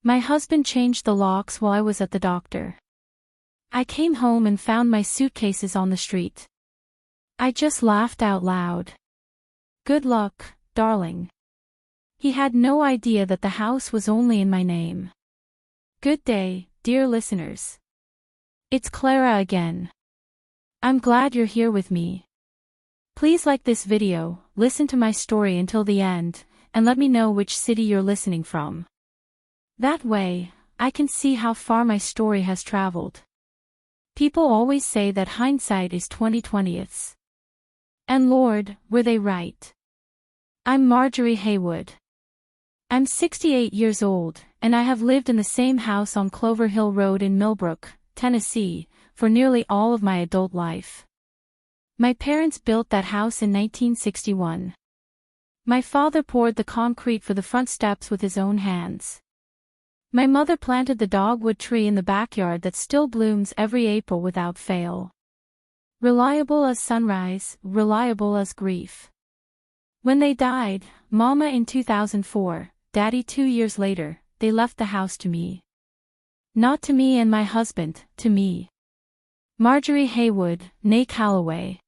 My husband changed the locks while I was at the doctor. I came home and found my suitcases on the street. I just laughed out loud. Good luck, darling. He had no idea that the house was only in my name. Good day, dear listeners. It's Clara again. I'm glad you're here with me. Please like this video, listen to my story until the end, and let me know which city you're listening from. That way, I can see how far my story has traveled. People always say that hindsight is 20/20. And Lord, were they right. I'm Marjorie Haywood. I'm 68 years old, and I have lived in the same house on Clover Hill Road in Millbrook, Tennessee, for nearly all of my adult life. My parents built that house in 1961. My father poured the concrete for the front steps with his own hands. My mother planted the dogwood tree in the backyard that still blooms every April without fail. Reliable as sunrise, reliable as grief. When they died, Mama in 2004, Daddy 2 years later, they left the house to me. Not to me and my husband, to me. Marjorie Haywood, née Calloway.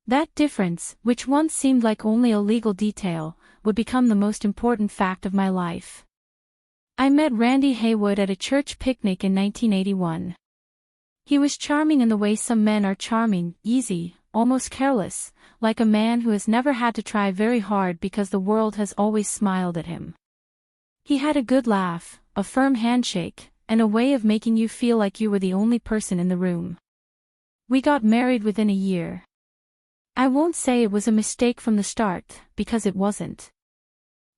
That difference, which once seemed like only a legal detail, would become the most important fact of my life. I met Randy Haywood at a church picnic in 1981. He was charming in the way some men are charming, easy, almost careless, like a man who has never had to try very hard because the world has always smiled at him. He had a good laugh, a firm handshake, and a way of making you feel like you were the only person in the room. We got married within a year. I won't say it was a mistake from the start, because it wasn't.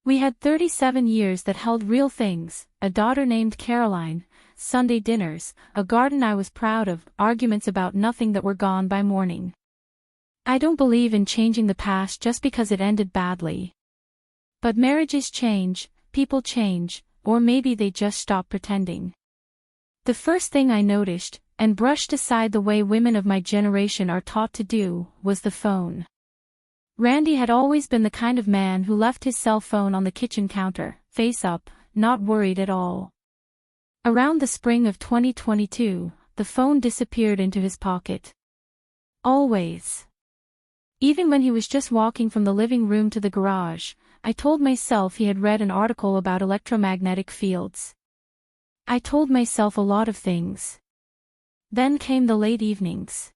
We had 37 years that held real things, a daughter named Caroline, Sunday dinners, a garden I was proud of, arguments about nothing that were gone by morning. I don't believe in changing the past just because it ended badly. But marriages change, people change, or maybe they just stop pretending. The first thing I noticed, and brushed aside the way women of my generation are taught to do, was the phone. Randy had always been the kind of man who left his cell phone on the kitchen counter, face up, not worried at all. Around the spring of 2022, the phone disappeared into his pocket. Always. Even when he was just walking from the living room to the garage, I told myself he had read an article about electromagnetic fields. I told myself a lot of things. Then came the late evenings.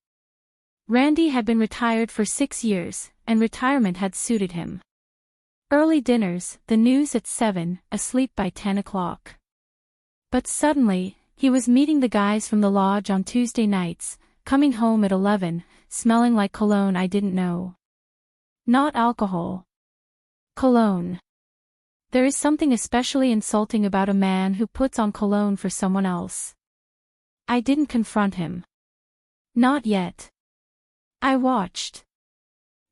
Randy had been retired for 6 years, and retirement had suited him. Early dinners, the news at 7, asleep by 10 o'clock. But suddenly, he was meeting the guys from the lodge on Tuesday nights, coming home at 11, smelling like cologne I didn't know. Not alcohol. Cologne. There is something especially insulting about a man who puts on cologne for someone else. I didn't confront him. Not yet. I watched.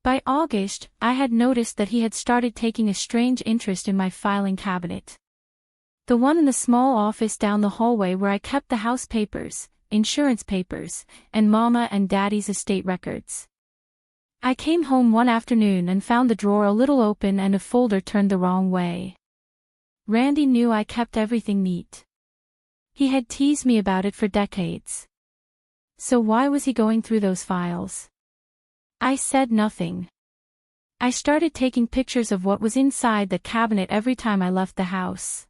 By August, I had noticed that he had started taking a strange interest in my filing cabinet. The one in the small office down the hallway where I kept the house papers, insurance papers, and Mama and Daddy's estate records. I came home one afternoon and found the drawer a little open and a folder turned the wrong way. Randy knew I kept everything neat. He had teased me about it for decades. So why was he going through those files? I said nothing. I started taking pictures of what was inside the cabinet every time I left the house.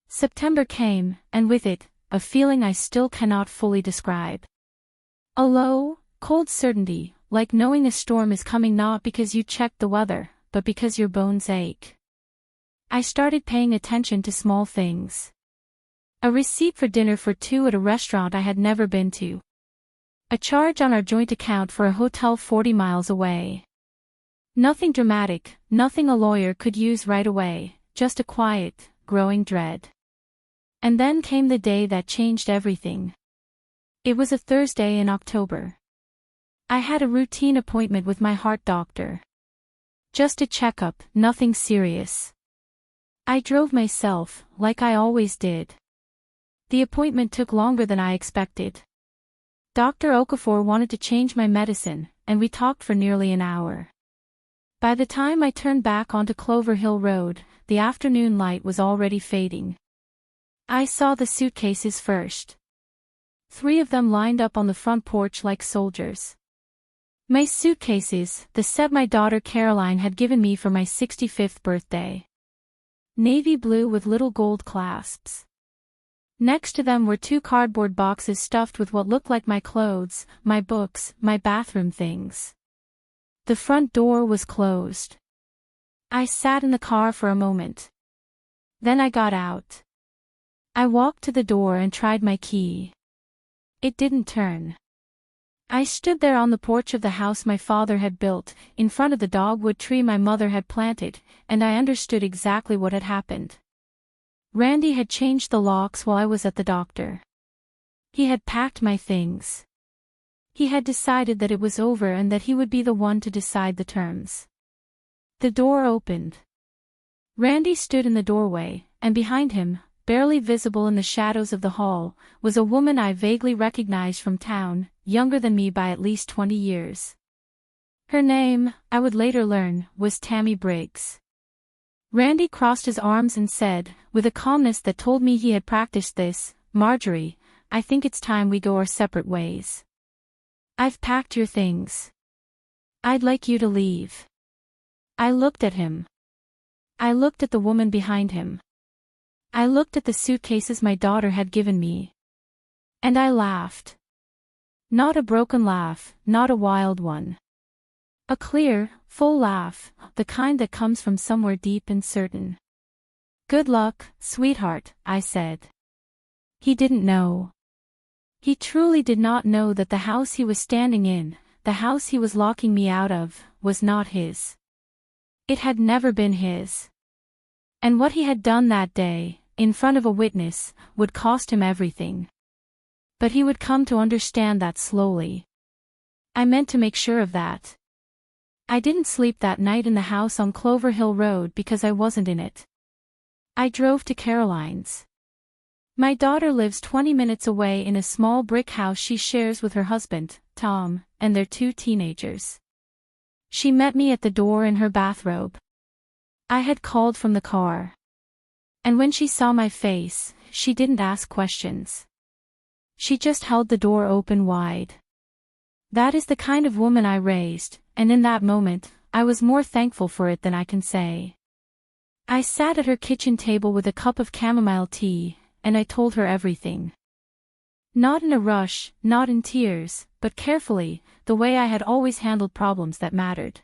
September came, and with it, a feeling I still cannot fully describe. A low, cold certainty, like knowing a storm is coming not because you checked the weather, but because your bones ache. I started paying attention to small things. A receipt for dinner for 2 at a restaurant I had never been to. A charge on our joint account for a hotel 40 miles away. Nothing dramatic, nothing a lawyer could use right away, just a quiet, growing dread. And then came the day that changed everything. It was a Thursday in October. I had a routine appointment with my heart doctor. Just a checkup, nothing serious. I drove myself, like I always did. The appointment took longer than I expected. Dr. Okafor wanted to change my medicine, and we talked for nearly an hour. By the time I turned back onto Clover Hill Road, the afternoon light was already fading. I saw the suitcases first. 3 of them lined up on the front porch like soldiers. My suitcases, the set my daughter Caroline had given me for my 65th birthday. Navy blue with little gold clasps. Next to them were 2 cardboard boxes stuffed with what looked like my clothes, my books, my bathroom things. The front door was closed. I sat in the car for a moment. Then I got out. I walked to the door and tried my key. It didn't turn. I stood there on the porch of the house my father had built, in front of the dogwood tree my mother had planted, and I understood exactly what had happened. Randy had changed the locks while I was at the doctor. He had packed my things. He had decided that it was over and that he would be the one to decide the terms. The door opened. Randy stood in the doorway, and behind him, barely visible in the shadows of the hall, was a woman I vaguely recognized from town, younger than me by at least 20 years. Her name, I would later learn, was Tammy Briggs. Randy crossed his arms and said, with a calmness that told me he had practiced this, "Marjorie, I think it's time we go our separate ways. I've packed your things. I'd like you to leave." I looked at him. I looked at the woman behind him. I looked at the suitcases my daughter had given me. And I laughed. Not a broken laugh, not a wild one. A clear, full laugh, the kind that comes from somewhere deep and certain. "Good luck, sweetheart," I said. He didn't know. He truly did not know that the house he was standing in, the house he was locking me out of, was not his. It had never been his. And what he had done that day, in front of a witness, would cost him everything. But he would come to understand that slowly. I meant to make sure of that. I didn't sleep that night in the house on Clover Hill Road because I wasn't in it. I drove to Caroline's. My daughter lives 20 minutes away in a small brick house she shares with her husband, Tom, and their 2 teenagers. She met me at the door in her bathrobe. I had called from the car. And when she saw my face, she didn't ask questions. She just held the door open wide. That is the kind of woman I raised, and in that moment, I was more thankful for it than I can say. I sat at her kitchen table with a cup of chamomile tea, and I told her everything. Not in a rush, not in tears, but carefully, the way I had always handled problems that mattered.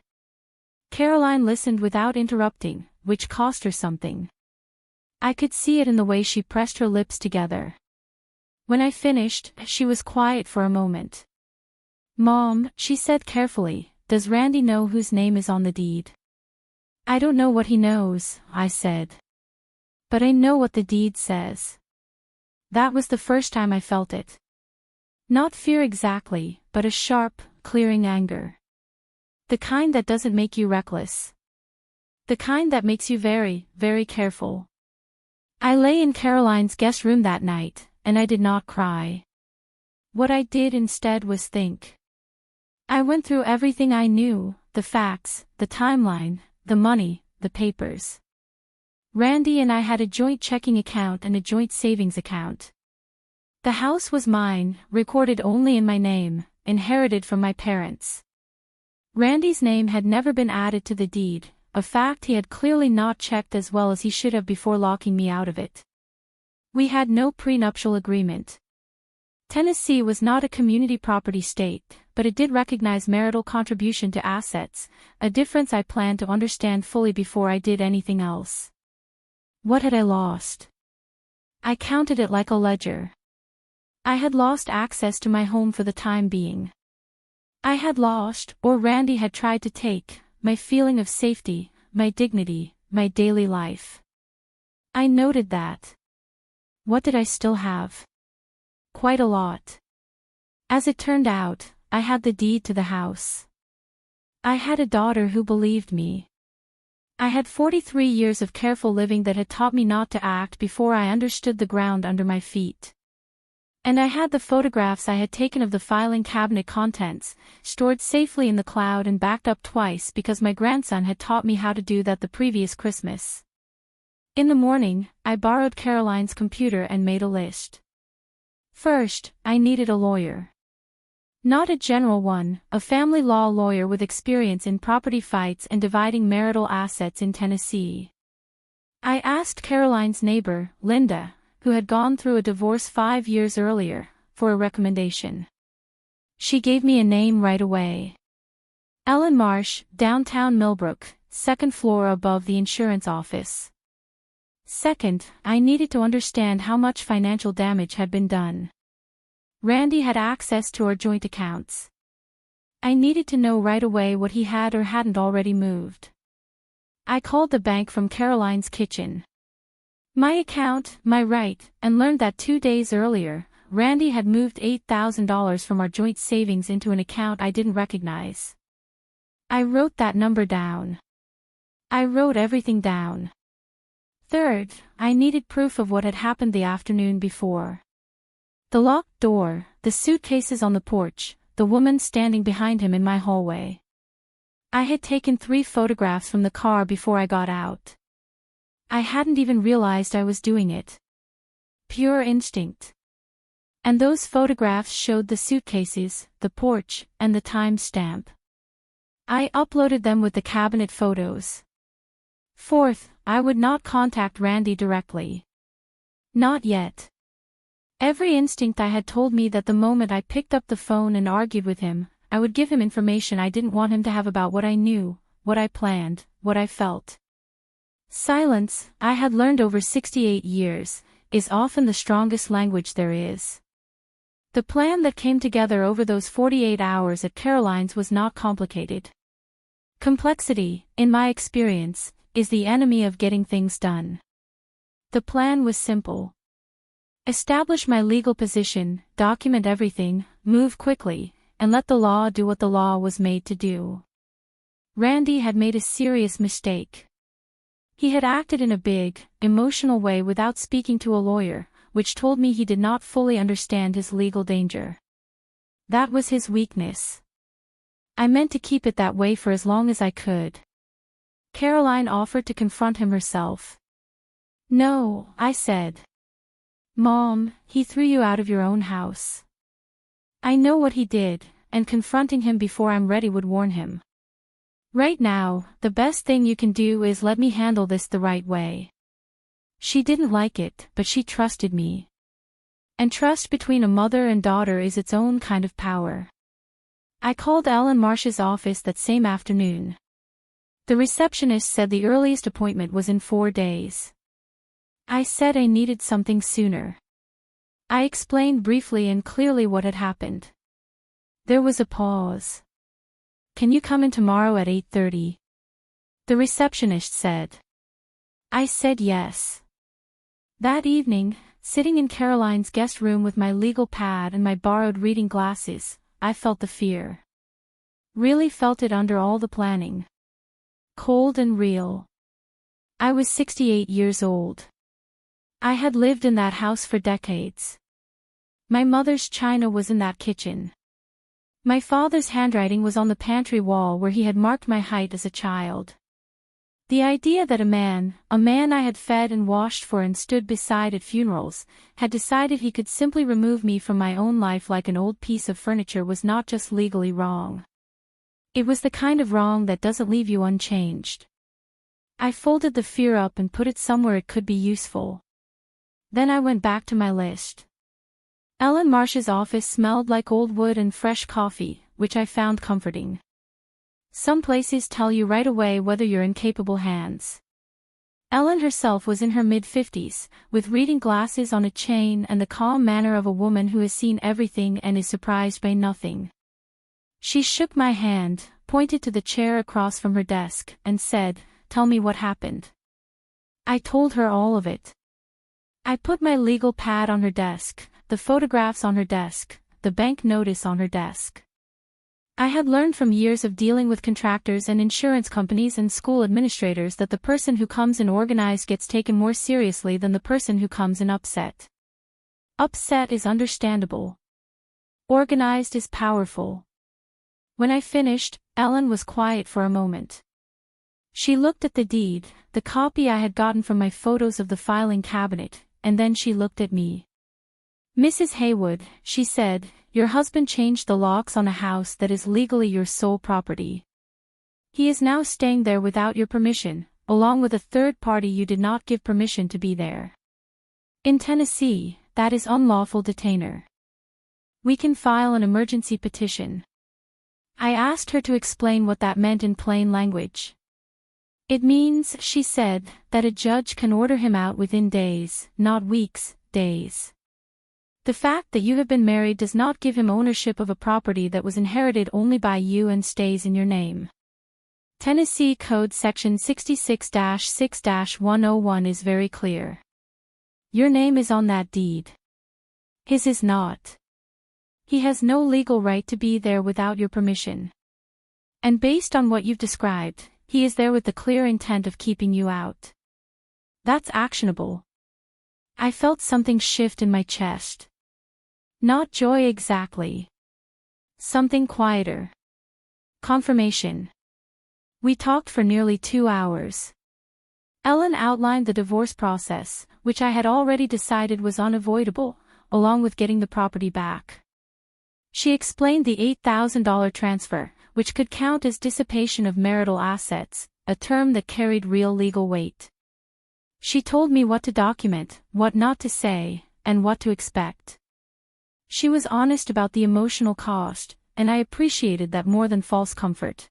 Caroline listened without interrupting, which cost her something. I could see it in the way she pressed her lips together. When I finished, she was quiet for a moment. "Mom," she said carefully, "does Randy know whose name is on the deed?" "I don't know what he knows," I said. "But I know what the deed says." That was the first time I felt it. Not fear exactly, but a sharp, clearing anger. The kind that doesn't make you reckless. The kind that makes you very, very careful. I lay in Caroline's guest room that night, and I did not cry. What I did instead was think. I went through everything I knew, the facts, the timeline, the money, the papers. Randy and I had a joint checking account and a joint savings account. The house was mine, recorded only in my name, inherited from my parents. Randy's name had never been added to the deed, a fact he had clearly not checked as well as he should have before locking me out of it. We had no prenuptial agreement. Tennessee was not a community property state, but it did recognize marital contribution to assets, a difference I planned to understand fully before I did anything else. What had I lost? I counted it like a ledger. I had lost access to my home for the time being. I had lost, or Randy had tried to take, my feeling of safety, my dignity, my daily life. I noted that. What did I still have? Quite a lot. As it turned out, I had the deed to the house. I had a daughter who believed me. I had 43 years of careful living that had taught me not to act before I understood the ground under my feet. And I had the photographs I had taken of the filing cabinet contents, stored safely in the cloud and backed up twice because my grandson had taught me how to do that the previous Christmas. In the morning, I borrowed Caroline's computer and made a list. First, I needed a lawyer. Not a general one, a family law lawyer with experience in property fights and dividing marital assets in Tennessee. I asked Caroline's neighbor, Linda, who had gone through a divorce 5 years earlier, for a recommendation. She gave me a name right away. Ellen Marsh, downtown Millbrook, second floor above the insurance office. Second, I needed to understand how much financial damage had been done. Randy had access to our joint accounts. I needed to know right away what he had or hadn't already moved. I called the bank from Caroline's kitchen. My account, my right, and learned that 2 days earlier, Randy had moved $8,000 from our joint savings into an account I didn't recognize. I wrote that number down. I wrote everything down. Third, I needed proof of what had happened the afternoon before. The locked door, the suitcases on the porch, the woman standing behind him in my hallway. I had taken 3 photographs from the car before I got out. I hadn't even realized I was doing it. Pure instinct. And those photographs showed the suitcases, the porch, and the time stamp. I uploaded them with the cabinet photos. Fourth, I would not contact Randy directly. Not yet. Every instinct I had told me that the moment I picked up the phone and argued with him, I would give him information I didn't want him to have about what I knew, what I planned, what I felt. Silence, I had learned over 68 years, is often the strongest language there is. The plan that came together over those 48 hours at Caroline's was not complicated. Complexity, in my experience, is the enemy of getting things done. The plan was simple. Establish my legal position, document everything, move quickly, and let the law do what the law was made to do. Randy had made a serious mistake. He had acted in a big, emotional way without speaking to a lawyer, which told me he did not fully understand his legal danger. That was his weakness. I meant to keep it that way for as long as I could. Caroline offered to confront him herself. No, I said. Mom, he threw you out of your own house. I know what he did, and confronting him before I'm ready would warn him. Right now, the best thing you can do is let me handle this the right way. She didn't like it, but she trusted me. And trust between a mother and daughter is its own kind of power. I called Ellen Marsh's office that same afternoon. The receptionist said the earliest appointment was in 4 days. I said I needed something sooner. I explained briefly and clearly what had happened. There was a pause. Can you come in tomorrow at 8:30? The receptionist said. I said yes. That evening, sitting in Caroline's guest room with my legal pad and my borrowed reading glasses, I felt the fear. Really felt it under all the planning. Cold and real. I was 68 years old. I had lived in that house for decades. My mother's china was in that kitchen. My father's handwriting was on the pantry wall where he had marked my height as a child. The idea that a man I had fed and washed for and stood beside at funerals, had decided he could simply remove me from my own life like an old piece of furniture was not just legally wrong. It was the kind of wrong that doesn't leave you unchanged. I folded the fear up and put it somewhere it could be useful. Then I went back to my list. Ellen Marsh's office smelled like old wood and fresh coffee, which I found comforting. Some places tell you right away whether you're in capable hands. Ellen herself was in her mid-50s, with reading glasses on a chain and the calm manner of a woman who has seen everything and is surprised by nothing. She shook my hand, pointed to the chair across from her desk, and said, "Tell me what happened." I told her all of it. I put my legal pad on her desk, the photographs on her desk, the bank notice on her desk. I had learned from years of dealing with contractors and insurance companies and school administrators that the person who comes in organized gets taken more seriously than the person who comes in upset. Upset is understandable. Organized is powerful. When I finished, Ellen was quiet for a moment. She looked at the deed, the copy I had gotten from my photos of the filing cabinet, and then she looked at me. "Mrs. Haywood," she said, "your husband changed the locks on a house that is legally your sole property. He is now staying there without your permission, along with a third party you did not give permission to be there. In Tennessee, that is unlawful detainer. We can file an emergency petition." I asked her to explain what that meant in plain language. "It means," she said, "that a judge can order him out within days, not weeks, days. The fact that you have been married does not give him ownership of a property that was inherited only by you and stays in your name. Tennessee Code Section 66-6-101 is very clear. Your name is on that deed. His is not. He has no legal right to be there without your permission. And based on what you've described, he is there with the clear intent of keeping you out. That's actionable." I felt something shift in my chest. Not joy exactly. Something quieter. Confirmation. We talked for nearly 2 hours. Ellen outlined the divorce process, which I had already decided was unavoidable, along with getting the property back. She explained the $8,000 transfer, which could count as dissipation of marital assets, a term that carried real legal weight. She told me what to document, what not to say, and what to expect. She was honest about the emotional cost, and I appreciated that more than false comfort.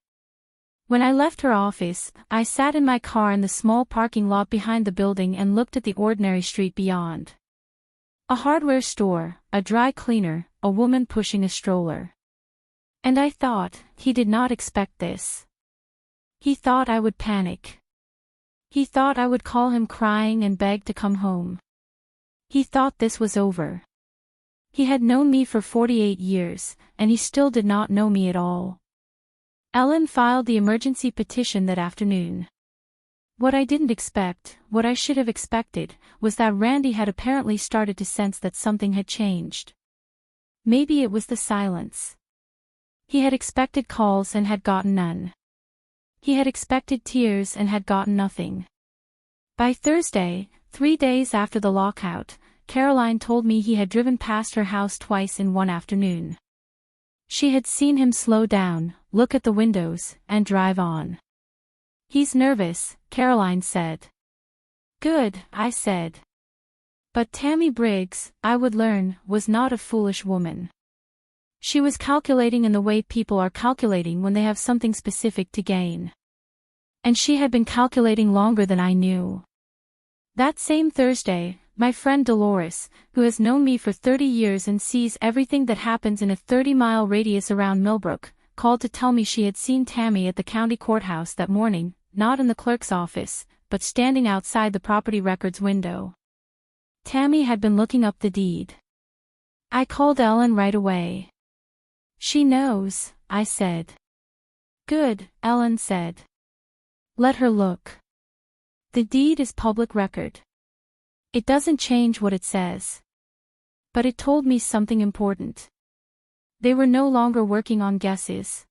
When I left her office, I sat in my car in the small parking lot behind the building and looked at the ordinary street beyond. A hardware store, a dry cleaner, a woman pushing a stroller. And I thought, he did not expect this. He thought I would panic. He thought I would call him crying and beg to come home. He thought this was over. He had known me for 48 years, and he still did not know me at all. Ellen filed the emergency petition that afternoon. What I didn't expect, what I should have expected, was that Randy had apparently started to sense that something had changed. Maybe it was the silence. He had expected calls and had gotten none. He had expected tears and had gotten nothing. By Thursday, 3 days after the lockout, Caroline told me he had driven past her house twice in one afternoon. She had seen him slow down, look at the windows, and drive on. "He's nervous," Caroline said. "Good," I said. But Tammy Briggs, I would learn, was not a foolish woman. She was calculating in the way people are calculating when they have something specific to gain. And she had been calculating longer than I knew. That same Thursday, my friend Dolores, who has known me for 30 years and sees everything that happens in a 30-mile radius around Millbrook, called to tell me she had seen Tammy at the county courthouse that morning, not in the clerk's office, but standing outside the property records window. Tammy had been looking up the deed. I called Ellen right away. "She knows," I said. "Good," Ellen said. "Let her look. The deed is public record. It doesn't change what it says." But it told me something important. They were no longer working on guesses.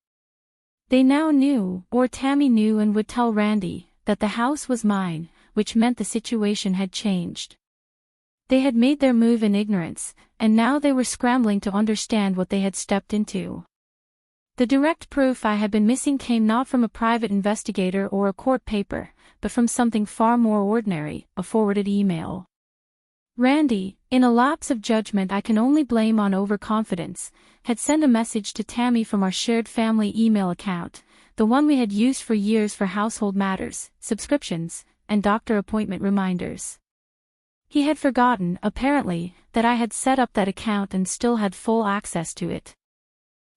They now knew, or Tammy knew and would tell Randy, that the house was mine, which meant the situation had changed. They had made their move in ignorance, and now they were scrambling to understand what they had stepped into. The direct proof I had been missing came not from a private investigator or a court paper, but from something far more ordinary, a forwarded email. Randy, in a lapse of judgment I can only blame on overconfidence, had sent a message to Tammy from our shared family email account, the one we had used for years for household matters, subscriptions, and doctor appointment reminders. He had forgotten, apparently, that I had set up that account and still had full access to it.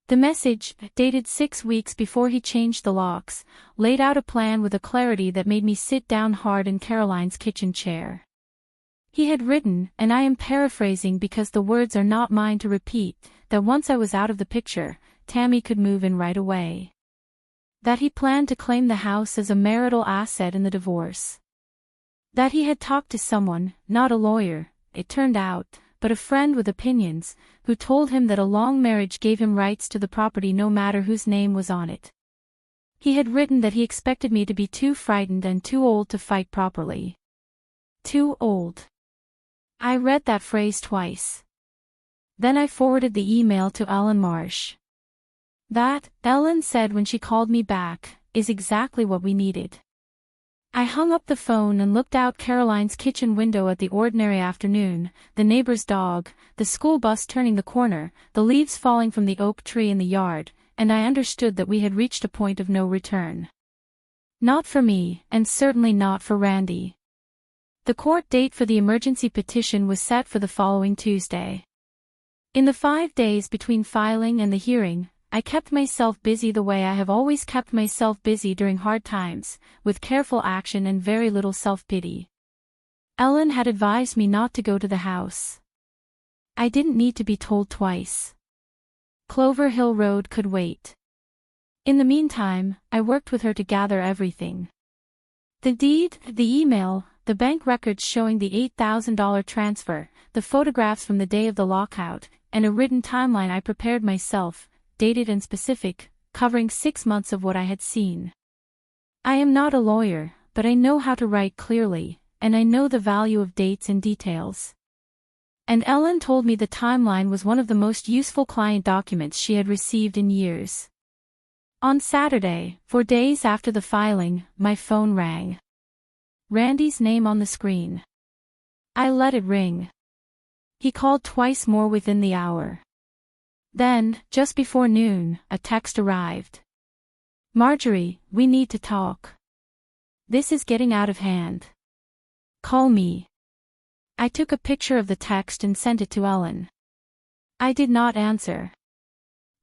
The message, dated 6 weeks before he changed the locks, laid out a plan with a clarity that made me sit down hard in Caroline's kitchen chair. He had written, and I am paraphrasing because the words are not mine to repeat, that once I was out of the picture, Tammy could move in right away. That he planned to claim the house as a marital asset in the divorce. That he had talked to someone, not a lawyer, it turned out, but a friend with opinions, who told him that a long marriage gave him rights to the property no matter whose name was on it. He had written that he expected me to be too frightened and too old to fight properly. Too old. I read that phrase twice. Then I forwarded the email to Ellen Marsh. That, Ellen said when she called me back, is exactly what we needed. I hung up the phone and looked out Caroline's kitchen window at the ordinary afternoon, the neighbor's dog, the school bus turning the corner, the leaves falling from the oak tree in the yard, and I understood that we had reached a point of no return. Not for me, and certainly not for Randy. The court date for the emergency petition was set for the following Tuesday. In the 5 days between filing and the hearing, I kept myself busy the way I have always kept myself busy during hard times, with careful action and very little self-pity. Ellen had advised me not to go to the house. I didn't need to be told twice. Clover Hill Road could wait. In the meantime, I worked with her to gather everything. The deed, the email, the bank records showing the $8,000 transfer, the photographs from the day of the lockout, and a written timeline I prepared myself, dated and specific, covering 6 months of what I had seen. I am not a lawyer, but I know how to write clearly, and I know the value of dates and details. And Ellen told me the timeline was one of the most useful client documents she had received in years. On Saturday, 4 days after the filing, my phone rang. Randy's name on the screen. I let it ring. He called twice more within the hour. Then, just before noon, a text arrived. Marjorie, we need to talk. This is getting out of hand. Call me. I took a picture of the text and sent it to Ellen. I did not answer.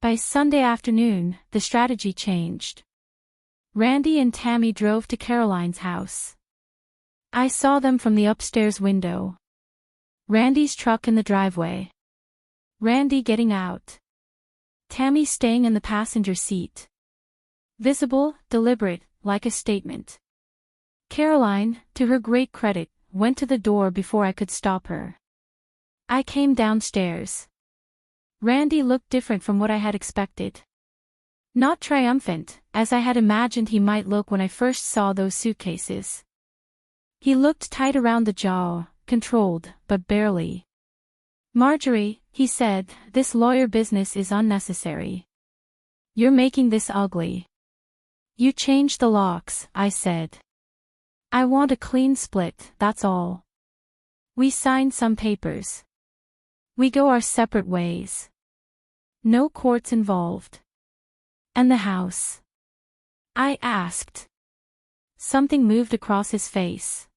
By Sunday afternoon, the strategy changed. Randy and Tammy drove to Caroline's house. I saw them from the upstairs window. Randy's truck in the driveway. Randy getting out. Tammy staying in the passenger seat. Visible, deliberate, like a statement. Caroline, to her great credit, went to the door before I could stop her. I came downstairs. Randy looked different from what I had expected. Not triumphant, as I had imagined he might look when I first saw those suitcases. He looked tight around the jaw, controlled, but barely. Marjorie, he said, this lawyer business is unnecessary. You're making this ugly. You changed the locks, I said. I want a clean split, that's all. We signed some papers. We go our separate ways. No courts involved. And the house? I asked. Something moved across his face.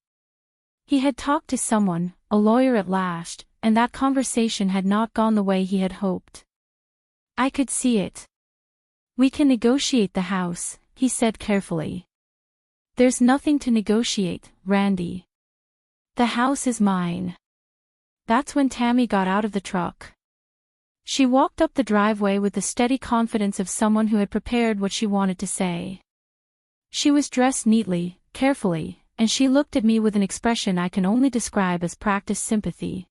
He had talked to someone, a lawyer at last, and that conversation had not gone the way he had hoped. I could see it. We can negotiate the house, he said carefully. There's nothing to negotiate, Randy. The house is mine. That's when Tammy got out of the truck. She walked up the driveway with the steady confidence of someone who had prepared what she wanted to say. She was dressed neatly, carefully, and she looked at me with an expression I can only describe as practiced sympathy.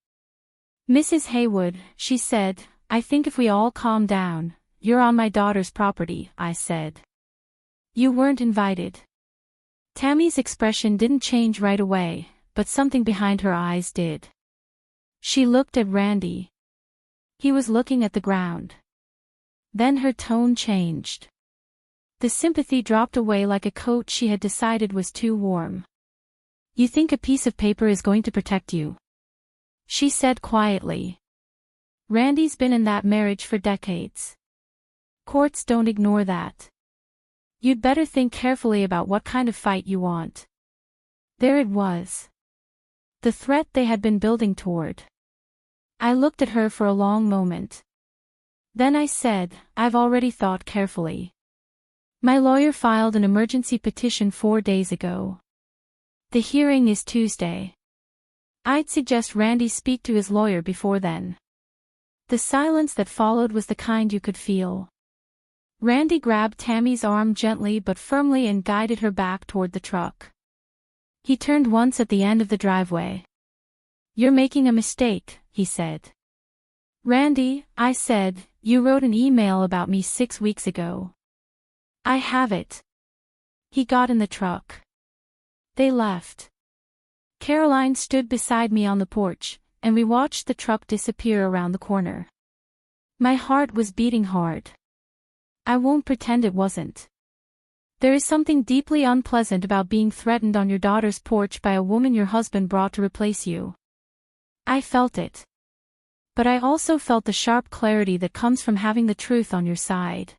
Mrs. Haywood, she said, I think if we all calm down, you're on my daughter's property, I said. You weren't invited. Tammy's expression didn't change right away, but something behind her eyes did. She looked at Randy. He was looking at the ground. Then her tone changed. The sympathy dropped away like a coat she had decided was too warm. You think a piece of paper is going to protect you? She said quietly. Randy's been in that marriage for decades. Courts don't ignore that. You'd better think carefully about what kind of fight you want. There it was. The threat they had been building toward. I looked at her for a long moment. Then I said, I've already thought carefully. My lawyer filed an emergency petition 4 days ago. The hearing is Tuesday. I'd suggest Randy speak to his lawyer before then. The silence that followed was the kind you could feel. Randy grabbed Tammy's arm gently but firmly and guided her back toward the truck. He turned once at the end of the driveway. You're making a mistake, he said. Randy, I said, you wrote an email about me 6 weeks ago. I have it. He got in the truck. They left. Caroline stood beside me on the porch, and we watched the truck disappear around the corner. My heart was beating hard. I won't pretend it wasn't. There is something deeply unpleasant about being threatened on your daughter's porch by a woman your husband brought to replace you. I felt it. But I also felt the sharp clarity that comes from having the truth on your side.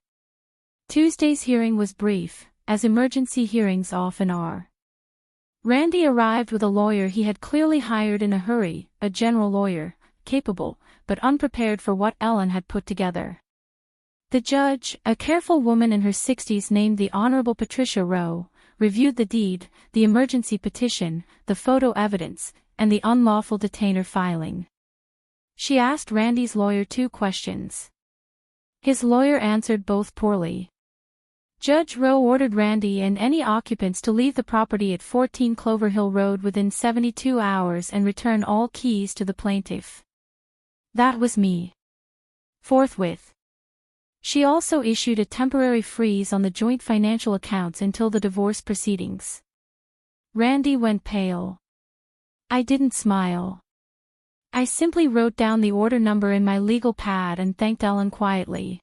Tuesday's hearing was brief, as emergency hearings often are. Randy arrived with a lawyer he had clearly hired in a hurry, a general lawyer, capable, but unprepared for what Ellen had put together. The judge, a careful woman in her 60s named the Honorable Patricia Rowe, reviewed the deed, the emergency petition, the photo evidence, and the unlawful detainer filing. She asked Randy's lawyer 2 questions. His lawyer answered both poorly. Judge Rowe ordered Randy and any occupants to leave the property at 14 Clover Hill Road within 72 hours and return all keys to the plaintiff. That was me. Forthwith. She also issued a temporary freeze on the joint financial accounts until the divorce proceedings. Randy went pale. I didn't smile. I simply wrote down the order number in my legal pad and thanked Ellen quietly.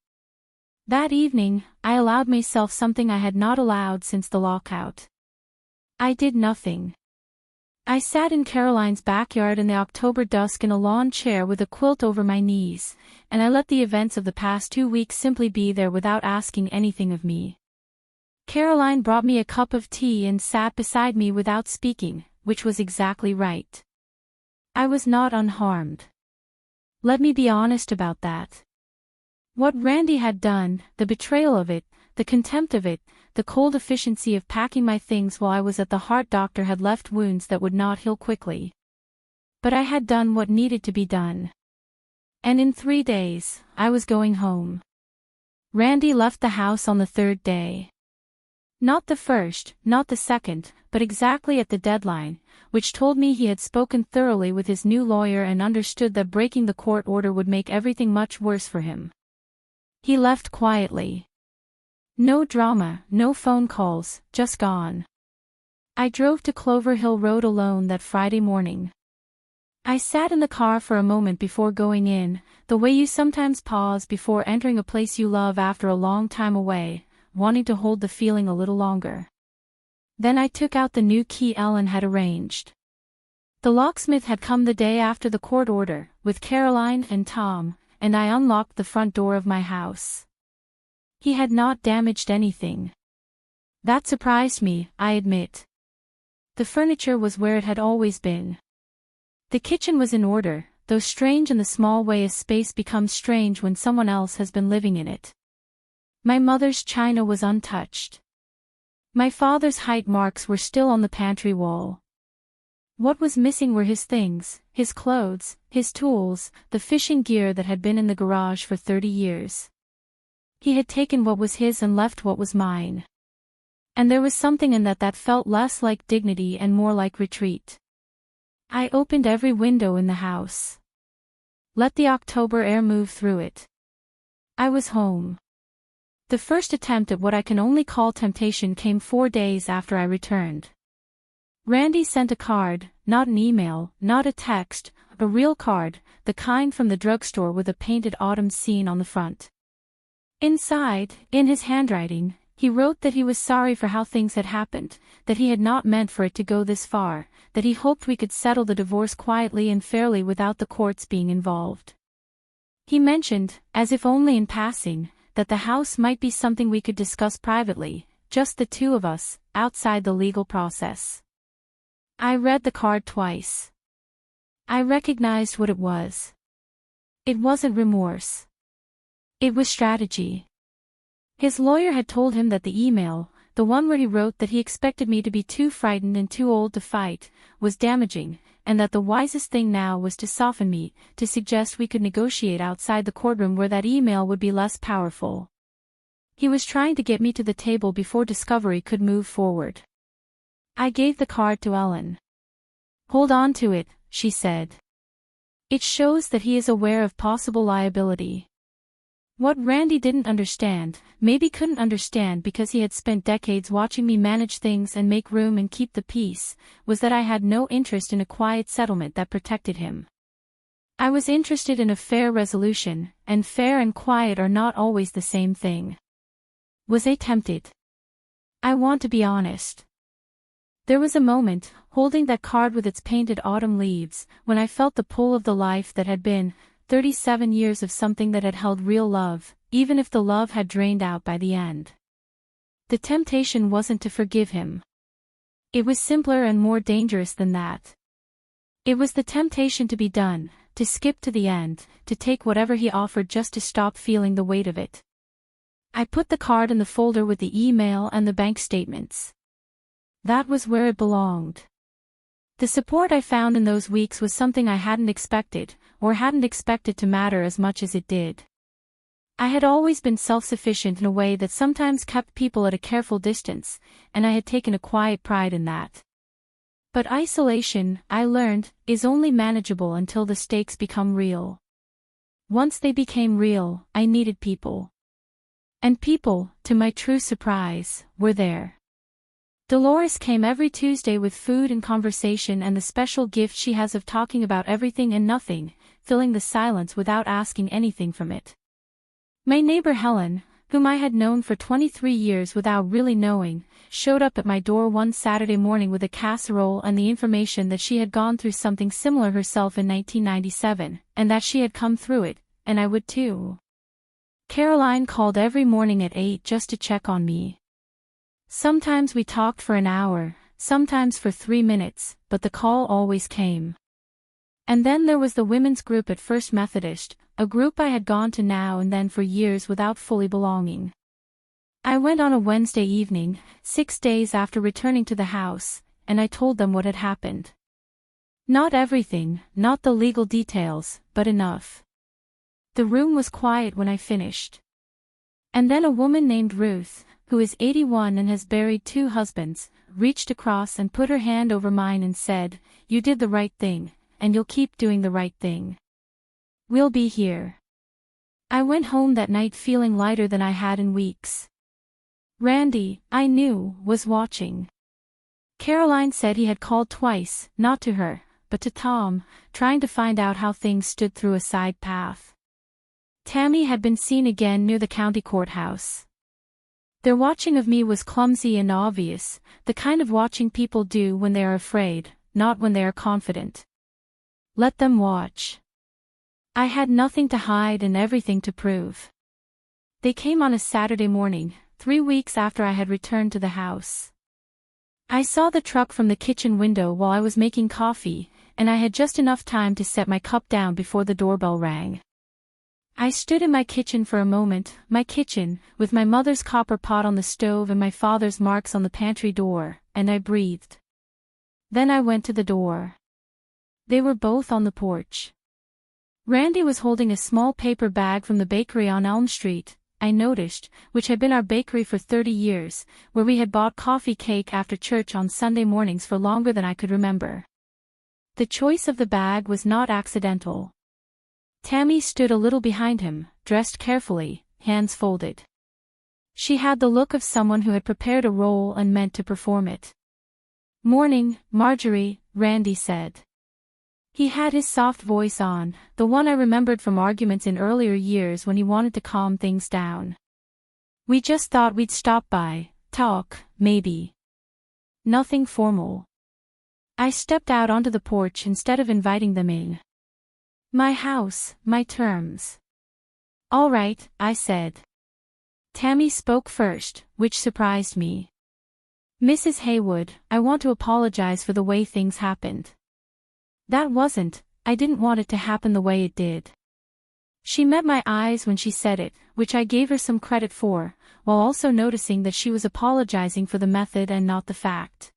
That evening, I allowed myself something I had not allowed since the lockout. I did nothing. I sat in Caroline's backyard in the October dusk in a lawn chair with a quilt over my knees, and I let the events of the past 2 weeks simply be there without asking anything of me. Caroline brought me a cup of tea and sat beside me without speaking, which was exactly right. I was not unharmed. Let me be honest about that. What Randy had done, the betrayal of it, the contempt of it, the cold efficiency of packing my things while I was at the heart doctor had left wounds that would not heal quickly. But I had done what needed to be done. And in 3 days, I was going home. Randy left the house on the 3rd day. Not the 1st, not the 2nd, but exactly at the deadline, which told me he had spoken thoroughly with his new lawyer and understood that breaking the court order would make everything much worse for him. He left quietly. No drama, no phone calls, just gone. I drove to Clover Hill Road alone that Friday morning. I sat in the car for a moment before going in, the way you sometimes pause before entering a place you love after a long time away, wanting to hold the feeling a little longer. Then I took out the new key Ellen had arranged. The locksmith had come the day after the court order, with Caroline and Tom, and I unlocked the front door of my house. He had not damaged anything. That surprised me, I admit. The furniture was where it had always been. The kitchen was in order, though strange in the small way a space becomes strange when someone else has been living in it. My mother's china was untouched. My father's height marks were still on the pantry wall. What was missing were his things, his clothes, his tools, the fishing gear that had been in the garage for 30 years. He had taken what was his and left what was mine. And there was something in that felt less like dignity and more like retreat. I opened every window in the house. Let the October air move through it. I was home. The first attempt at what I can only call temptation came 4 days after I returned. Randy sent a card, not an email, not a text, a real card, the kind from the drugstore with a painted autumn scene on the front. Inside, in his handwriting, he wrote that he was sorry for how things had happened, that he had not meant for it to go this far, that he hoped we could settle the divorce quietly and fairly without the courts being involved. He mentioned, as if only in passing, that the house might be something we could discuss privately, just the 2 of us, outside the legal process. I read the card twice. I recognized what it was. It wasn't remorse. It was strategy. His lawyer had told him that the email, the one where he wrote that he expected me to be too frightened and too old to fight, was damaging, and that the wisest thing now was to soften me, to suggest we could negotiate outside the courtroom where that email would be less powerful. He was trying to get me to the table before discovery could move forward. I gave the card to Ellen. "Hold on to it," she said. "It shows that he is aware of possible liability." What Randy didn't understand, maybe couldn't understand because he had spent decades watching me manage things and make room and keep the peace, was that I had no interest in a quiet settlement that protected him. I was interested in a fair resolution, and fair and quiet are not always the same thing. Was I tempted? I want to be honest. There was a moment, holding that card with its painted autumn leaves, when I felt the pull of the life that had been, 37 years of something that had held real love, even if the love had drained out by the end. The temptation wasn't to forgive him. It was simpler and more dangerous than that. It was the temptation to be done, to skip to the end, to take whatever he offered just to stop feeling the weight of it. I put the card in the folder with the email and the bank statements. That was where it belonged. The support I found in those weeks was something I hadn't expected, or hadn't expected to matter as much as it did. I had always been self-sufficient in a way that sometimes kept people at a careful distance, and I had taken a quiet pride in that. But isolation, I learned, is only manageable until the stakes become real. Once they became real, I needed people. And people, to my true surprise, were there. Dolores came every Tuesday with food and conversation and the special gift she has of talking about everything and nothing, filling the silence without asking anything from it. My neighbor Helen, whom I had known for 23 years without really knowing, showed up at my door one Saturday morning with a casserole and the information that she had gone through something similar herself in 1997, and that she had come through it, and I would too. Caroline called every morning at 8 just to check on me. Sometimes we talked for an hour, sometimes for 3 minutes, but the call always came. And then there was the women's group at First Methodist, a group I had gone to now and then for years without fully belonging. I went on a Wednesday evening, 6 days after returning to the house, and I told them what had happened. Not everything, not the legal details, but enough. The room was quiet when I finished. And then a woman named Ruth, who is 81 and has buried 2 husbands, reached across and put her hand over mine and said, "You did the right thing, and you'll keep doing the right thing. We'll be here." I went home that night feeling lighter than I had in weeks. Randy, I knew, was watching. Caroline said he had called twice, not to her, but to Tom, trying to find out how things stood through a side path. Tammy had been seen again near the county courthouse. Their watching of me was clumsy and obvious, the kind of watching people do when they are afraid, not when they are confident. Let them watch. I had nothing to hide and everything to prove. They came on a Saturday morning, 3 weeks after I had returned to the house. I saw the truck from the kitchen window while I was making coffee, and I had just enough time to set my cup down before the doorbell rang. I stood in my kitchen for a moment, my kitchen, with my mother's copper pot on the stove and my father's marks on the pantry door, and I breathed. Then I went to the door. They were both on the porch. Randy was holding a small paper bag from the bakery on Elm Street, I noticed, which had been our bakery for 30 years, where we had bought coffee cake after church on Sunday mornings for longer than I could remember. The choice of the bag was not accidental. Tammy stood a little behind him, dressed carefully, hands folded. She had the look of someone who had prepared a role and meant to perform it. "Morning, Marjorie," Randy said. He had his soft voice on, the one I remembered from arguments in earlier years when he wanted to calm things down. "We just thought we'd stop by, talk, maybe. Nothing formal." I stepped out onto the porch instead of inviting them in. "My house, my terms." "All right," I said. Tammy spoke first, which surprised me. "Mrs. Haywood, I want to apologize for the way things happened. I didn't want it to happen the way it did." She met my eyes when she said it, which I gave her some credit for, while also noticing that she was apologizing for the method and not the fact.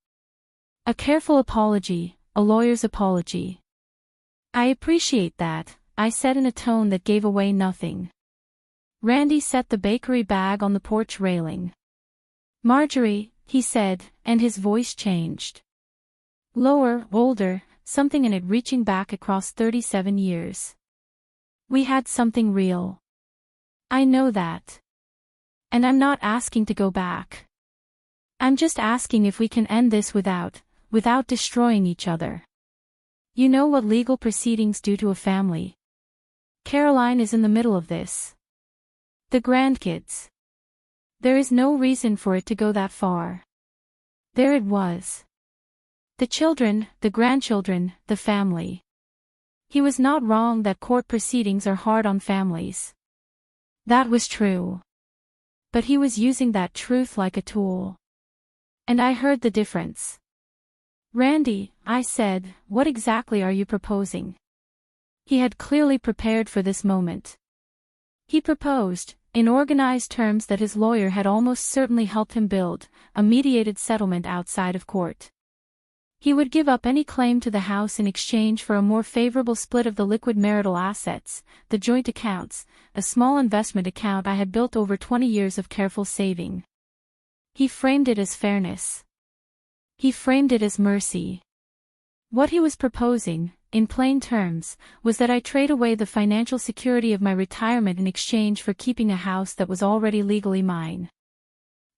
A careful apology, a lawyer's apology. "I appreciate that," I said in a tone that gave away nothing. Randy set the bakery bag on the porch railing. "Marjorie," he said, and his voice changed. Lower, older, something in it reaching back across 37 years. "We had something real." I know that. And I'm not asking to go back. I'm just asking if we can end this without destroying each other. You know what legal proceedings do to a family. Caroline is in the middle of this. The grandkids. There is no reason for it to go that far. There it was. The children, the grandchildren, the family. He was not wrong that court proceedings are hard on families. That was true. But he was using that truth like a tool. And I heard the difference. Randy, I said, what exactly are you proposing? He had clearly prepared for this moment. He proposed, in organized terms that his lawyer had almost certainly helped him build, a mediated settlement outside of court. He would give up any claim to the house in exchange for a more favorable split of the liquid marital assets, the joint accounts, a small investment account I had built over 20 years of careful saving. He framed it as fairness. He framed it as mercy. What he was proposing, in plain terms, was that I trade away the financial security of my retirement in exchange for keeping a house that was already legally mine.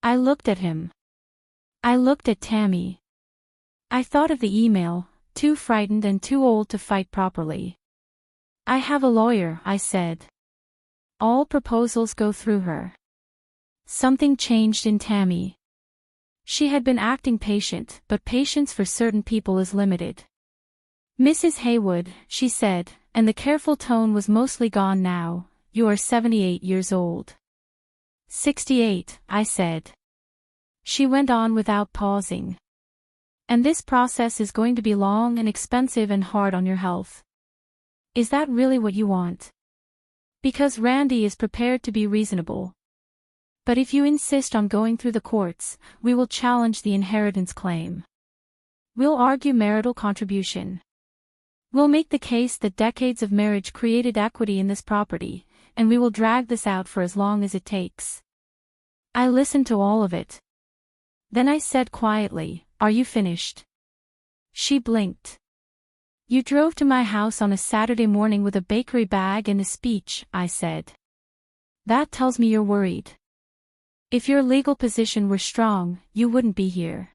I looked at him. I looked at Tammy. I thought of the email, too frightened and too old to fight properly. I have a lawyer, I said. All proposals go through her. Something changed in Tammy. She had been acting patient, but patience for certain people is limited. Mrs. Haywood, she said, and the careful tone was mostly gone now, you are 78 years old. 68, I said. She went on without pausing. And this process is going to be long and expensive and hard on your health. Is that really what you want? Because Randy is prepared to be reasonable. But if you insist on going through the courts, we will challenge the inheritance claim. We'll argue marital contribution. We'll make the case that decades of marriage created equity in this property, and we will drag this out for as long as it takes. I listened to all of it. Then I said quietly, are you finished? She blinked. You drove to my house on a Saturday morning with a bakery bag and a speech, I said. That tells me you're worried. If your legal position were strong, you wouldn't be here.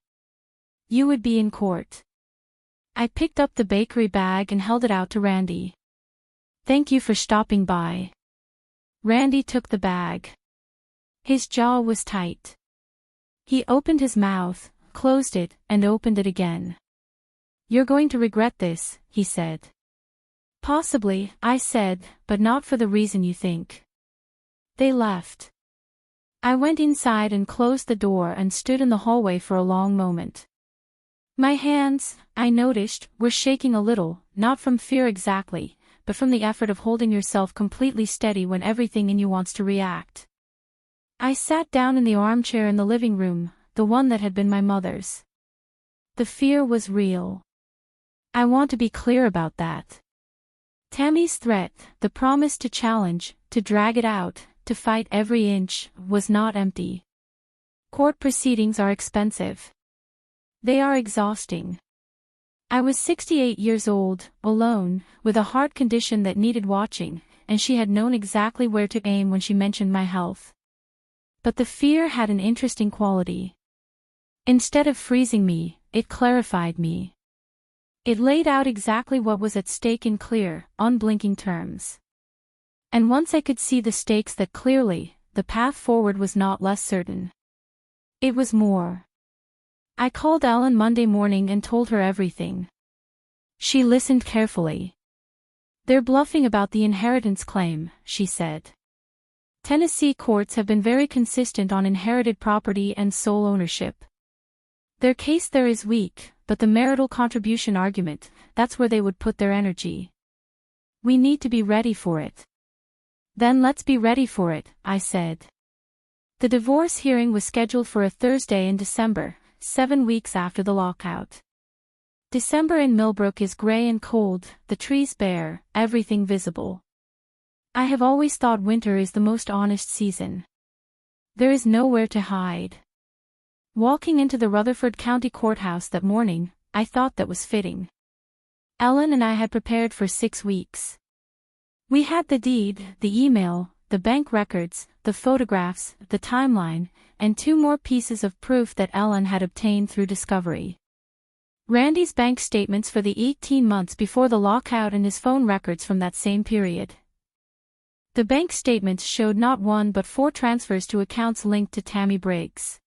You would be in court. I picked up the bakery bag and held it out to Randy. Thank you for stopping by. Randy took the bag. His jaw was tight. He opened his mouth, closed it, and opened it again. You're going to regret this, he said. Possibly, I said, but not for the reason you think. They left. I went inside and closed the door and stood in the hallway for a long moment. My hands, I noticed, were shaking a little, not from fear exactly, but from the effort of holding yourself completely steady when everything in you wants to react. I sat down in the armchair in the living room, the one that had been my mother's. The fear was real. I want to be clear about that. Tammy's threat, the promise to challenge, to drag it out, to fight every inch, was not empty. Court proceedings are expensive. They are exhausting. I was 68 years old, alone, with a heart condition that needed watching, and she had known exactly where to aim when she mentioned my health. But the fear had an interesting quality. Instead of freezing me, it clarified me. It laid out exactly what was at stake in clear, unblinking terms. And once I could see the stakes that clearly, the path forward was not less certain. It was more. I called Ellen Monday morning and told her everything. She listened carefully. They're bluffing about the inheritance claim, she said. Tennessee courts have been very consistent on inherited property and sole ownership. Their case there is weak, but the marital contribution argument, that's where they would put their energy. We need to be ready for it. Then let's be ready for it, I said. The divorce hearing was scheduled for a Thursday in December, 7 weeks after the lockout. December in Millbrook is gray and cold, the trees bare, everything visible. I have always thought winter is the most honest season. There is nowhere to hide. Walking into the Rutherford County Courthouse that morning, I thought that was fitting. Ellen and I had prepared for 6 weeks. We had the deed, the email, the bank records, the photographs, the timeline, and 2 more pieces of proof that Ellen had obtained through discovery. Randy's bank statements for the 18 months before the lockout and his phone records from that same period. The bank statements showed not 1 but 4 transfers to accounts linked to Tammy Briggs.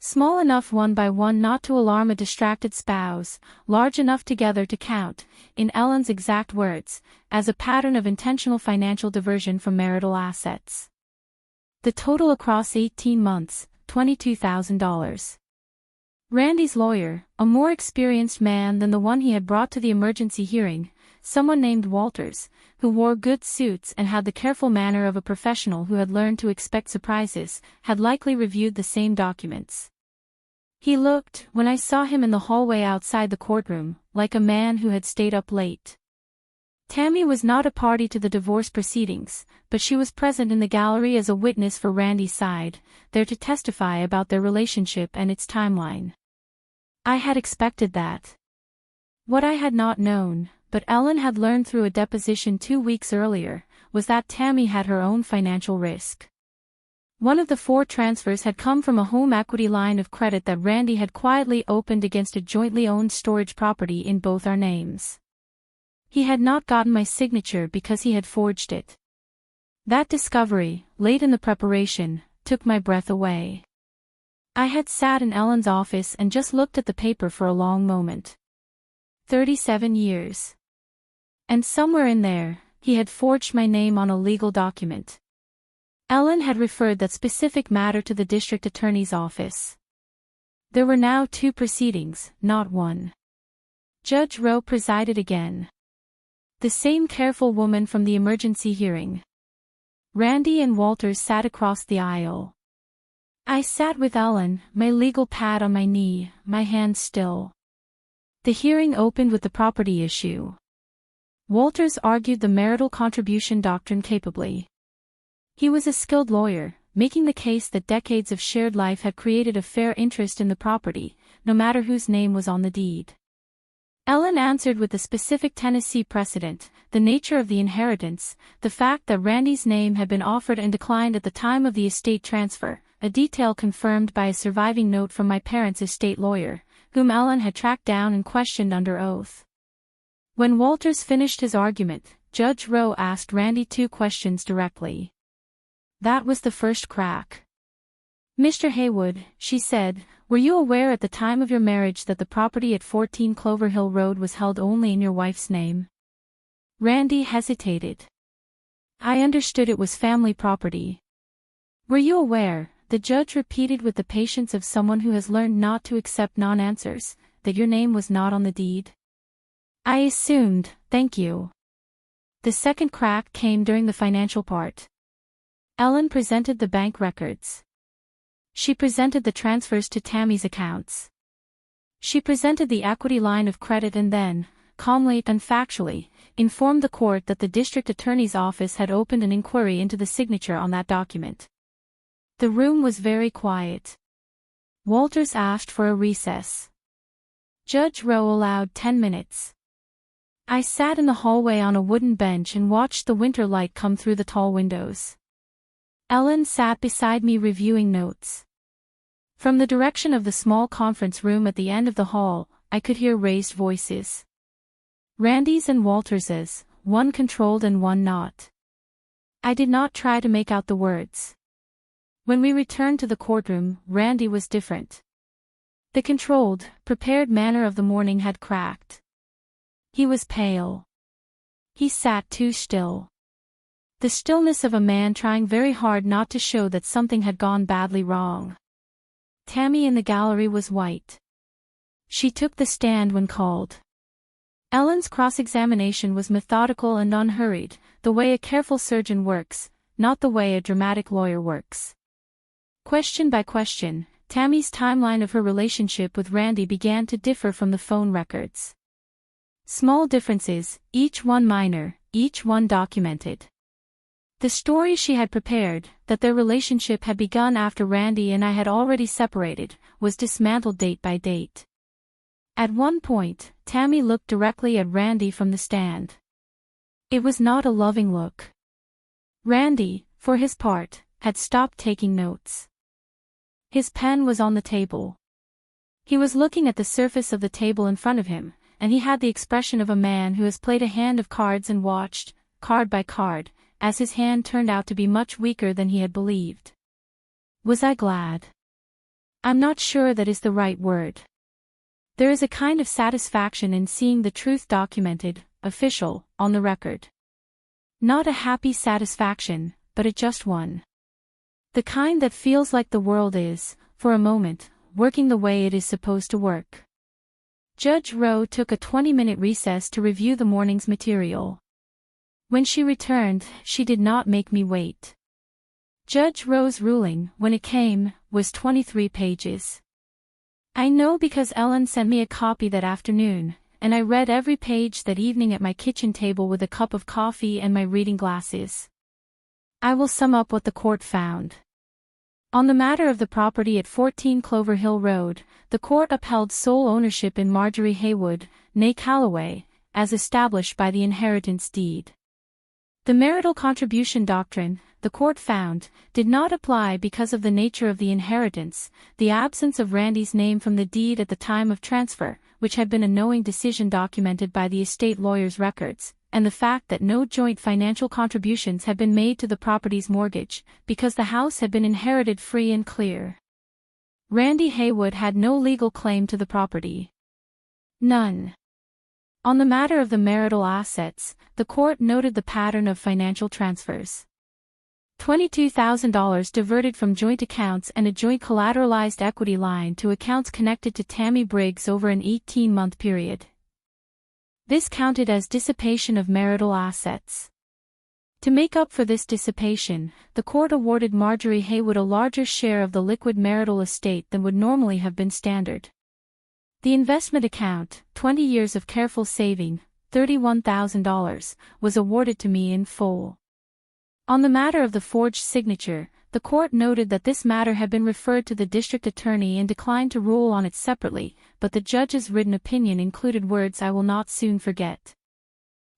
Small enough one by one not to alarm a distracted spouse, large enough together to count, in Ellen's exact words, as a pattern of intentional financial diversion from marital assets. The total across 18 months, $22,000. Randy's lawyer, a more experienced man than the one he had brought to the emergency hearing, someone named Walters, who wore good suits and had the careful manner of a professional who had learned to expect surprises, had likely reviewed the same documents. He looked, when I saw him in the hallway outside the courtroom, like a man who had stayed up late. Tammy was not a party to the divorce proceedings, but she was present in the gallery as a witness for Randy's side, there to testify about their relationship and its timeline. I had expected that. What I had not known, but Ellen had learned through a deposition 2 weeks earlier, was that Tammy had her own financial risk. One of the 4 transfers had come from a home equity line of credit that Randy had quietly opened against a jointly owned storage property in both our names. He had not gotten my signature because he had forged it. That discovery, late in the preparation, took my breath away. I had sat in Ellen's office and just looked at the paper for a long moment. 37 years. And somewhere in there, he had forged my name on a legal document. Ellen had referred that specific matter to the district attorney's office. There were now 2 proceedings, not 1. Judge Rowe presided again. The same careful woman from the emergency hearing. Randy and Walters sat across the aisle. I sat with Ellen, my legal pad on my knee, my hands still. The hearing opened with the property issue. Walters argued the marital contribution doctrine capably. He was a skilled lawyer, making the case that decades of shared life had created a fair interest in the property, no matter whose name was on the deed. Ellen answered with the specific Tennessee precedent, the nature of the inheritance, the fact that Randy's name had been offered and declined at the time of the estate transfer, a detail confirmed by a surviving note from my parents' estate lawyer, whom Ellen had tracked down and questioned under oath. When Walters finished his argument, Judge Rowe asked Randy 2 questions directly. That was the first crack. Mr. Haywood, she said, were you aware at the time of your marriage that the property at 14 Clover Hill Road was held only in your wife's name? Randy hesitated. I understood it was family property. Were you aware, the judge repeated with the patience of someone who has learned not to accept non-answers, that your name was not on the deed? I assumed, thank you. The second crack came during the financial part. Ellen presented the bank records. She presented the transfers to Tammy's accounts. She presented the equity line of credit and then, calmly and factually, informed the court that the district attorney's office had opened an inquiry into the signature on that document. The room was very quiet. Walters asked for a recess. Judge Rowe allowed 10 minutes. I sat in the hallway on a wooden bench and watched the winter light come through the tall windows. Ellen sat beside me reviewing notes. From the direction of the small conference room at the end of the hall, I could hear raised voices. Randy's and Walters's, one controlled and one not. I did not try to make out the words. When we returned to the courtroom, Randy was different. The controlled, prepared manner of the morning had cracked. He was pale. He sat too still. The stillness of a man trying very hard not to show that something had gone badly wrong. Tammy in the gallery was white. She took the stand when called. Ellen's cross-examination was methodical and unhurried, the way a careful surgeon works, not the way a dramatic lawyer works. Question by question, Tammy's timeline of her relationship with Randy began to differ from the phone records. Small differences, each one minor, each one documented. The story she had prepared, that their relationship had begun after Randy and I had already separated, was dismantled date by date. At one point, Tammy looked directly at Randy from the stand. It was not a loving look. Randy, for his part, had stopped taking notes. His pen was on the table. He was looking at the surface of the table in front of him, and he had the expression of a man who has played a hand of cards and watched, card by card, as his hand turned out to be much weaker than he had believed. Was I glad? I'm not sure that is the right word. There is a kind of satisfaction in seeing the truth documented, official, on the record. Not a happy satisfaction, but a just one. The kind that feels like the world is, for a moment, working the way it is supposed to work. Judge Rowe took a 20-minute recess to review the morning's material. When she returned, she did not make me wait. Judge Rowe's ruling, when it came, was 23 pages. I know because Ellen sent me a copy that afternoon, and I read every page that evening at my kitchen table with a cup of coffee and my reading glasses. I will sum up what the court found. On the matter of the property at 14 Clover Hill Road, the court upheld sole ownership in Marjorie Haywood, née Calloway, as established by the inheritance deed. The marital contribution doctrine, the court found, did not apply because of the nature of the inheritance, the absence of Randy's name from the deed at the time of transfer, which had been a knowing decision documented by the estate lawyer's records, and the fact that no joint financial contributions had been made to the property's mortgage, because the house had been inherited free and clear. Randy Haywood had no legal claim to the property. None. On the matter of the marital assets, the court noted the pattern of financial transfers. $22,000 diverted from joint accounts and a joint collateralized equity line to accounts connected to Tammy Briggs over an 18-month period. This counted as dissipation of marital assets. To make up for this dissipation, the court awarded Marjorie Haywood a larger share of the liquid marital estate than would normally have been standard. The investment account, 20 years of careful saving, $31,000, was awarded to me in full. On the matter of the forged signature, the court noted that this matter had been referred to the district attorney and declined to rule on it separately, but the judge's written opinion included words I will not soon forget.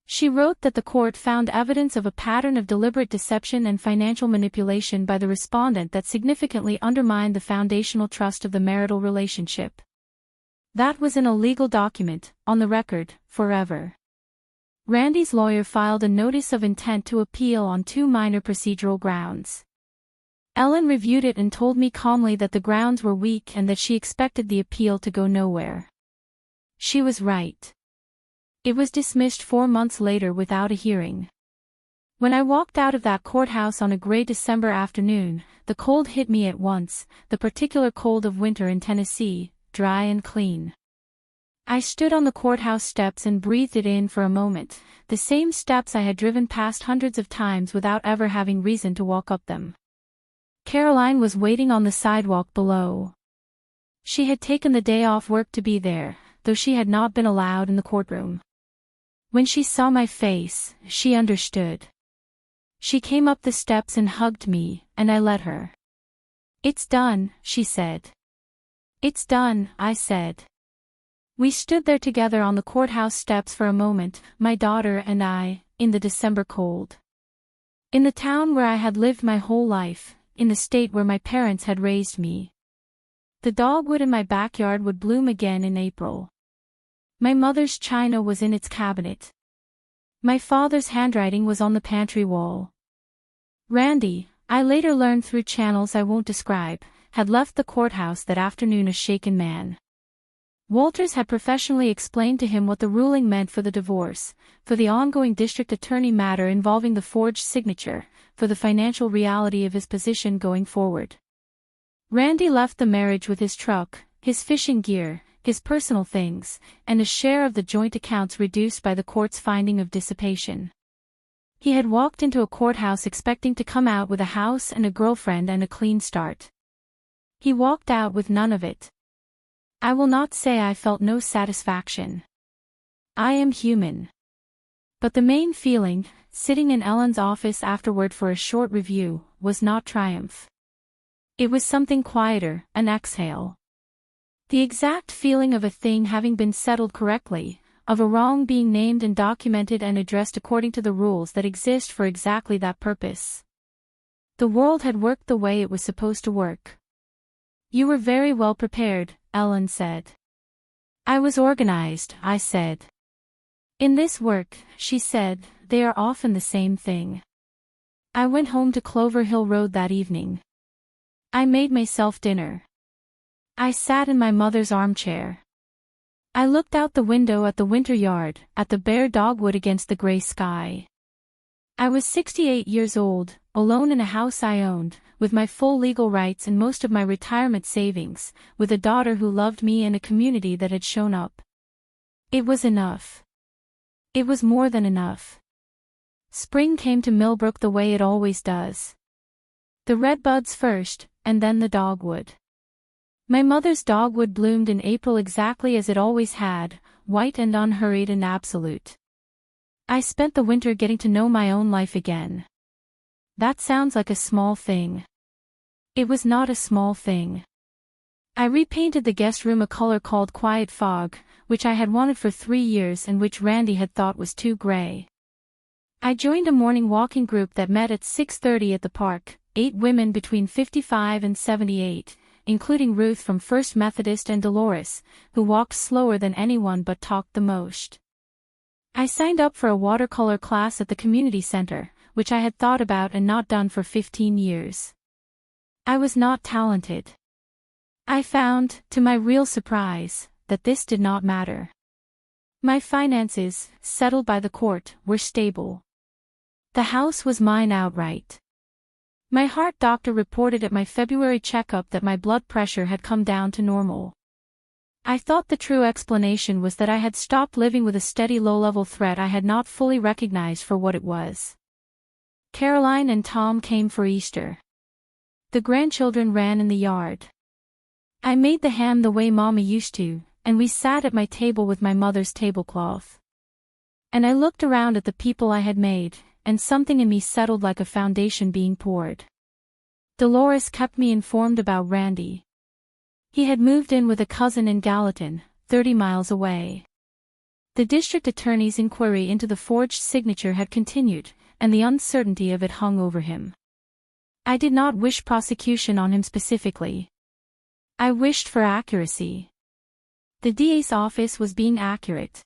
She wrote that the court found evidence of a pattern of deliberate deception and financial manipulation by the respondent that significantly undermined the foundational trust of the marital relationship. That was in a legal document, on the record, forever. Randy's lawyer filed a notice of intent to appeal on 2 minor procedural grounds. Ellen reviewed it and told me calmly that the grounds were weak and that she expected the appeal to go nowhere. She was right. It was dismissed 4 months later without a hearing. When I walked out of that courthouse on a gray December afternoon, the cold hit me at once, the particular cold of winter in Tennessee, dry and clean. I stood on the courthouse steps and breathed it in for a moment, the same steps I had driven past hundreds of times without ever having reason to walk up them. Caroline was waiting on the sidewalk below. She had taken the day off work to be there, though she had not been allowed in the courtroom. When she saw my face, she understood. She came up the steps and hugged me, and I let her. "It's done," she said. "It's done," I said. We stood there together on the courthouse steps for a moment, my daughter and I, in the December cold. In the town where I had lived my whole life, in the state where my parents had raised me. The dogwood in my backyard would bloom again in April. My mother's china was in its cabinet. My father's handwriting was on the pantry wall. Randy, I later learned through channels I won't describe, had left the courthouse that afternoon a shaken man. Walters had professionally explained to him what the ruling meant for the divorce, for the ongoing district attorney matter involving the forged signature, for the financial reality of his position going forward. Randy left the marriage with his truck, his fishing gear, his personal things, and a share of the joint accounts reduced by the court's finding of dissipation. He had walked into a courthouse expecting to come out with a house and a girlfriend and a clean start. He walked out with none of it. I will not say I felt no satisfaction. I am human. But the main feeling, sitting in Ellen's office afterward for a short review, was not triumph. It was something quieter, an exhale. The exact feeling of a thing having been settled correctly, of a wrong being named and documented and addressed according to the rules that exist for exactly that purpose. The world had worked the way it was supposed to work. You were very well prepared, Ellen said. I was organized, I said. In this work, she said, they are often the same thing. I went home to Clover Hill Road that evening. I made myself dinner. I sat in my mother's armchair. I looked out the window at the winter yard, at the bare dogwood against the gray sky. I was 68 years old, alone in a house I owned, with my full legal rights and most of my retirement savings, with a daughter who loved me and a community that had shown up. It was enough. It was more than enough. Spring came to Millbrook the way it always does. The redbuds first, and then the dogwood. My mother's dogwood bloomed in April exactly as it always had, white and unhurried and absolute. I spent the winter getting to know my own life again. That sounds like a small thing. It was not a small thing. I repainted the guest room a color called Quiet Fog, which I had wanted for 3 years and which Randy had thought was too gray. I joined a morning walking group that met at 6:30 at the park, 8 women between 55 and 78, including Ruth from First Methodist and Dolores, who walked slower than anyone but talked the most. I signed up for a watercolor class at the community center, which I had thought about and not done for 15 years. I was not talented. I found, to my real surprise, that this did not matter. My finances, settled by the court, were stable. The house was mine outright. My heart doctor reported at my February checkup that my blood pressure had come down to normal. I thought the true explanation was that I had stopped living with a steady low-level threat I had not fully recognized for what it was. Caroline and Tom came for Easter. The grandchildren ran in the yard. I made the ham the way Mama used to, and we sat at my table with my mother's tablecloth. And I looked around at the people I had made, and something in me settled like a foundation being poured. Dolores kept me informed about Randy. He had moved in with a cousin in Gallatin, 30 miles away. The district attorney's inquiry into the forged signature had continued, and the uncertainty of it hung over him. I did not wish prosecution on him specifically. I wished for accuracy. The DA's office was being accurate.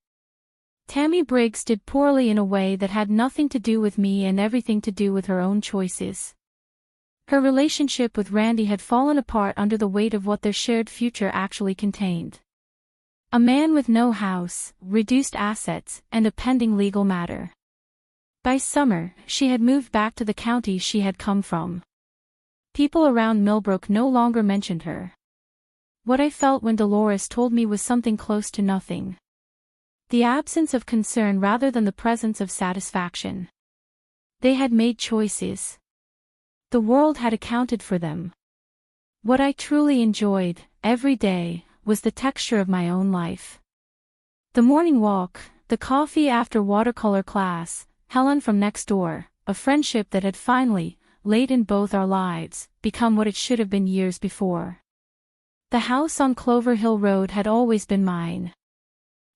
Tammy Briggs did poorly in a way that had nothing to do with me and everything to do with her own choices. Her relationship with Randy had fallen apart under the weight of what their shared future actually contained. A man with no house, reduced assets, and a pending legal matter. By summer, she had moved back to the county she had come from. People around Millbrook no longer mentioned her. What I felt when Dolores told me was something close to nothing. The absence of concern rather than the presence of satisfaction. They had made choices. The world had accounted for them. What I truly enjoyed, every day, was the texture of my own life. The morning walk, the coffee after watercolor class, Helen from next door, a friendship that had finally, late in both our lives, become what it should have been years before. The house on Clover Hill Road had always been mine.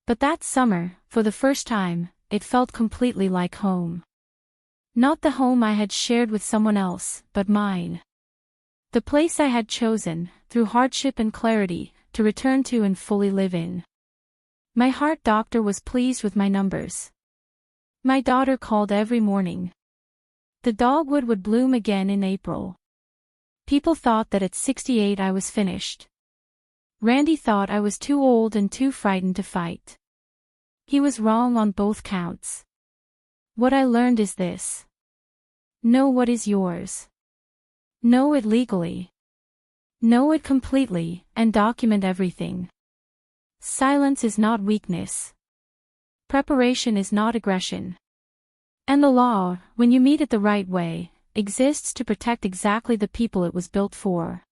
But that summer, for the first time, it felt completely like home. Not the home I had shared with someone else, but mine. The place I had chosen, through hardship and clarity, to return to and fully live in. My heart doctor was pleased with my numbers. My daughter called every morning. The dogwood would bloom again in April. People thought that at 68 I was finished. Randy thought I was too old and too frightened to fight. He was wrong on both counts. What I learned is this. Know what is yours. Know it legally. Know it completely, and document everything. Silence is not weakness. Preparation is not aggression. And the law, when you meet it the right way, exists to protect exactly the people it was built for.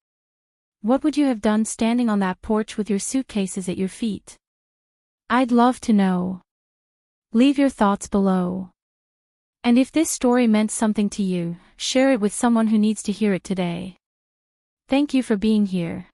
What would you have done standing on that porch with your suitcases at your feet? I'd love to know. Leave your thoughts below. And if this story meant something to you, share it with someone who needs to hear it today. Thank you for being here.